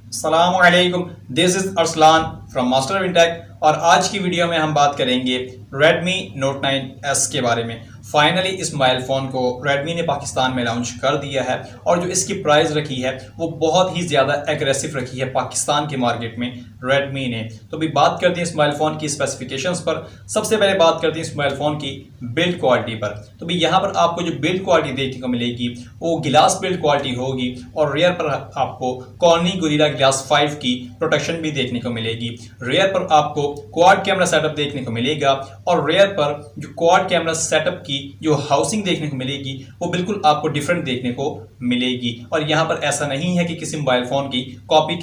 अस्सलामुअलैकुम, this is Arsalan from MasterinTech और आज की वीडियो में हम बात करेंगे Redmi Note 9S के बारे में। फाइनली इस मोबाइल फ़ोन को Redmi ने पाकिस्तान में लॉन्च कर दिया है और जो इसकी प्राइस रखी है वो बहुत ही ज़्यादा एग्रेसिव रखी है पाकिस्तान के मार्केट में Redmi ने। तो अभी बात करते हैं इस मोबाइल फ़ोन की स्पेसिफिकेशंस पर। सबसे पहले बात करते हैं इस मोबाइल फ़ोन की बिल्ड क्वालिटी पर। तो भाई यहाँ पर आपको जो बिल्ड क्वालिटी देखने को मिलेगी वो गिलास बिल्ड क्वालिटी होगी और रेयर पर आपको कॉर्निंग गोरिल्ला ग्लास 5 की प्रोटेक्शन भी देखने को मिलेगी। रेयर पर आपको क्वाड कैमरा सेटअप देखने को मिलेगा और रेयर पर जो क्वाड कैमरा सेटअप की जो हाउसिंग देखने को मिलेगी वो बिल्कुल आपको डिफरेंट देखने को मिलेगी। और यहाँ पर ऐसा नहीं है कि किसी मोबाइल फोन की कॉपी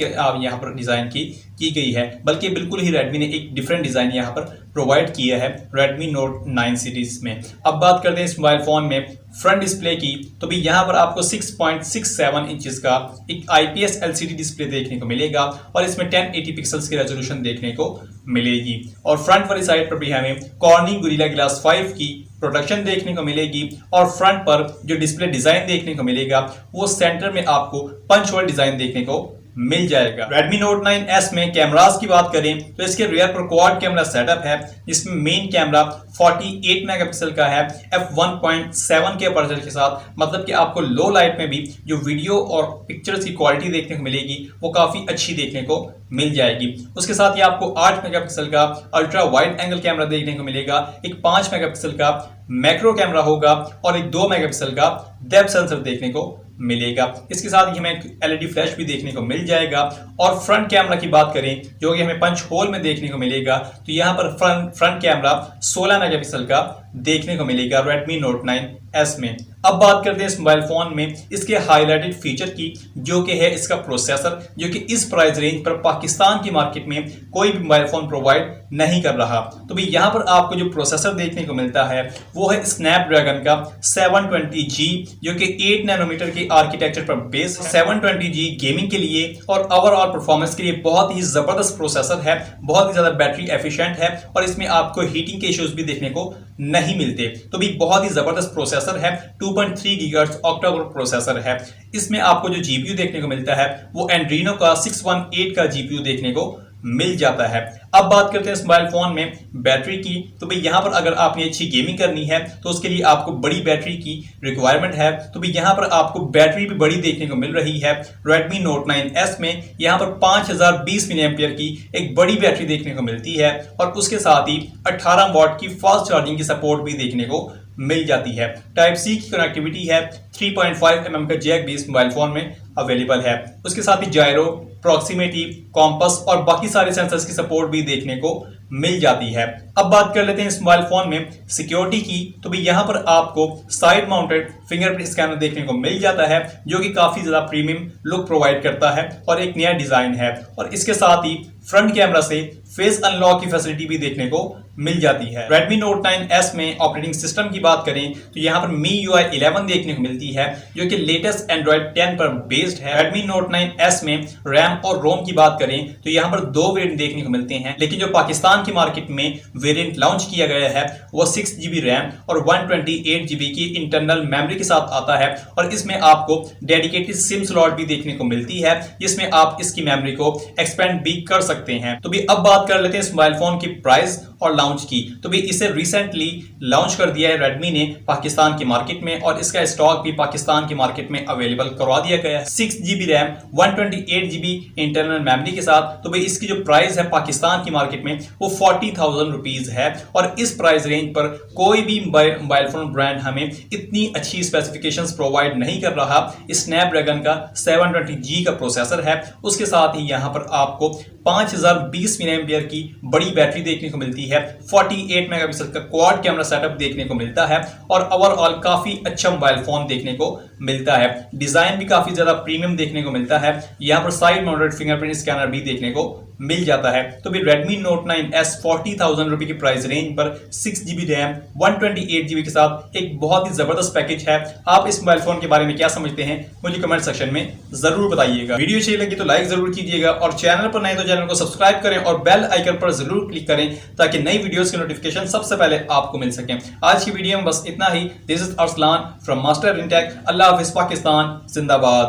यहाँ पर डिजाइन की गई है, बल्कि बिल्कुल ही Redmi ने एक डिफरेंट डिजाइन यहाँ पर प्रोवाइड किया है Redmi Note 9 सीरीज में। अब बात करते हैं इस मोबाइल फोन में फ्रंट डिस्प्ले की। तो भी यहाँ पर आपको 6.67 इंचेस का एक IPS LCD डिस्प्ले देखने को मिलेगा और इसमें 1080 पिक्सल्स की रेजोल्यूशन देखने को मिलेगी। और फ्रंट वाली साइड पर भी हमें कॉर्निंग गोरिल्ला ग्लास 5 की प्रोटेक्शन देखने को मिलेगी और फ्रंट पर जो डिस्प्ले डिजाइन देखने को मिलेगा वो सेंटर में आपको पंच होल डिजाइन देखने को मिल जाएगा। Redmi Note 9S में कैमरास की बात करें तो इसके रियर पर क्वाड कैमरा सेटअप है जिसमें मेन कैमरा 48 मेगापिक्सल का है f1.7 के अपर्चर के साथ। मतलब कि आपको लो लाइट में भी जो वीडियो और पिक्चर्स की क्वालिटी देखने को मिलेगी वो काफी अच्छी देखने को मिल जाएगी। उसके साथ ही आपको 8 मेगापिक्सल का अल्ट्रा वाइड एंगल कैमरा देखने को मिलेगा, एक 5 मेगापिक्सल का मैक्रो कैमरा होगा और एक 2 मेगापिक्सल का डेप्थ सेंसर देखने को मिलेगा। इसके साथ ही हमें LED फ्लैश भी देखने को मिल जाएगा। और फ्रंट कैमरा की बात करें जो कि हमें पंच होल में देखने को मिलेगा तो यहाँ पर फ्रंट कैमरा 16 मेगापिक्सल का देखने को मिलेगा Redmi Note 9S में। अब बात करते हैं इस मोबाइल फोन में इसके हाईलाइटेड फीचर की, जो कि है इसका प्रोसेसर, जो कि इस प्राइस रेंज पर पाकिस्तान की मार्केट में कोई भी मोबाइल फोन प्रोवाइड नहीं कर रहा। तो भाई यहाँ पर आपको जो प्रोसेसर देखने को मिलता है वो है स्नैपड्रैगन का 720G, जो कि 8 नैनोमीटर के आर्किटेक्चर पर बेस 720G गेमिंग के लिए और ओवरऑल परफॉर्मेंस के लिए बहुत ही जबरदस्त प्रोसेसर है, बहुत ही ज्यादा बैटरी एफिशिएंट है और इसमें आपको हीटिंग के इश्यूज भी देखने को नहीं मिलते। तो भी बहुत ही जबरदस्त प्रोसेसर है, 2.3 गीगाहर्ट्ज ऑक्टा-कोर प्रोसेसर है। इसमें आपको जो जीपीयू देखने को मिलता है वो एड्रीनो का 618 का जीपीयू देखने को मिल जाता है। अब बात करते हैं इस मोबाइल फोन में बैटरी की। तो भाई यहाँ पर अगर आपने अच्छी गेमिंग करनी है तो उसके लिए आपको बड़ी बैटरी की रिक्वायरमेंट है। तो भाई यहाँ पर आपको बैटरी भी बड़ी देखने को मिल रही है Redmi Note 9S में। यहाँ पर 5020 मिली एम्पियर की एक बड़ी बैटरी देखने को मिलती है और उसके साथ ही 18 वॉट की फास्ट चार्जिंग की सपोर्ट भी देखने को मिल जाती है। टाइप सी की कनेक्टिविटी है, 3.5 mm का जैक भी इस मोबाइल फोन में अवेलेबल है। उसके साथ ही जायरो, प्रॉक्सिमिटी, कॉम्पस और बाकी सारे सेंसर्स की सपोर्ट भी देखने को मिल जाती है। अब बात कर लेते हैं इस मोबाइल फोन में सिक्योरिटी की। तो भाई यहाँ पर आपको साइड माउंटेड फिंगरप्रिंट स्कैनर देखने को मिल जाता है जो कि काफी ज्यादा प्रीमियम लुक प्रोवाइड करता है और एक नया डिजाइन है। और इसके साथ ही फ्रंट कैमरा से फेस अनलॉक की फैसिलिटी भी देखने को मिल जाती है। Redmi Note 9S में ऑपरेटिंग सिस्टम की बात करें तो यहाँ पर MIUI 11 देखने को मिलती है जो कि लेटेस्ट Android 10 पर बेस्ड है। Redmi Note 9S में रैम और रोम की बात करें तो यहाँ पर 2 वेरिएंट देखने को मिलते हैं, लेकिन जो पाकिस्तान की मार्केट में वेरिएंट लॉन्च किया गया है वो 6GB रैम और 128GB की इंटरनल मेमोरी के साथ आता है। और इसमें आपको डेडिकेटेड सिम स्लॉट भी देखने को मिलती है जिसमें आप इसकी मेमोरी को एक्सपेंड भी कर सकते हैं। तो भी अब बात कर लेते हैं इस मोबाइल फोन की प्राइस और लॉन्च की। तो भी इसे रिसेंटली लॉन्च कर दिया है Redmi ने पाकिस्तान की मार्केट में और इसका स्टॉक भी पाकिस्तान की मार्केट में अवेलेबल करवा दिया गया है 6GB RAM 128GB internal memory के साथ। तो भाई इसकी जो प्राइस है पाकिस्तान की मार्केट में वो 40,000 रुपीज है और इस प्राइस रेंज पर कोई भी मोबाइल फोन ब्रांड हमें इतनी अच्छी स्पेसिफिकेशंस प्रोवाइड नहीं कर रहा। स्नैपड्रैगन का 720G का प्रोसेसर है, उसके साथ ही यहाँ पर आपको 5020 मिली एम्पियर की बड़ी बैटरी देखने को मिलती है, 48 मेगापिक्सल का क्वाड कैमरा सेटअप देखने को मिलता है और ओवरऑल काफी अच्छा मोबाइल फोन देखने को मिलता है। डिजाइन भी काफी ज्यादा प्रीमियम देखने को मिलता है। यहाँ पर साइड माउंटेड फिंगरप्रिंट स्कैनर भी देखने को मिल जाता है। तो भी Redmi Note 9S 40,000 रुपए की प्राइस रेंज पर 6GB रैम 128GB के साथ एक बहुत ही जबरदस्त पैकेज है। आप इस मोबाइल फोन के बारे में क्या समझते हैं मुझे कमेंट सेक्शन में जरूर बताइएगा। वीडियो अच्छी लगी तो लाइक जरूर कीजिएगा और चैनल पर नए तो चैनल को सब्सक्राइब करें और बेल आइकन पर जरूर क्लिक करें ताकि नई वीडियोस की नोटिफिकेशन सबसे पहले आपको मिल सके। आज की वीडियो में बस इतना ही। This is Arsalan from MasterinTech। अल्लाह हाफिज, पाकिस्तान जिंदाबाद।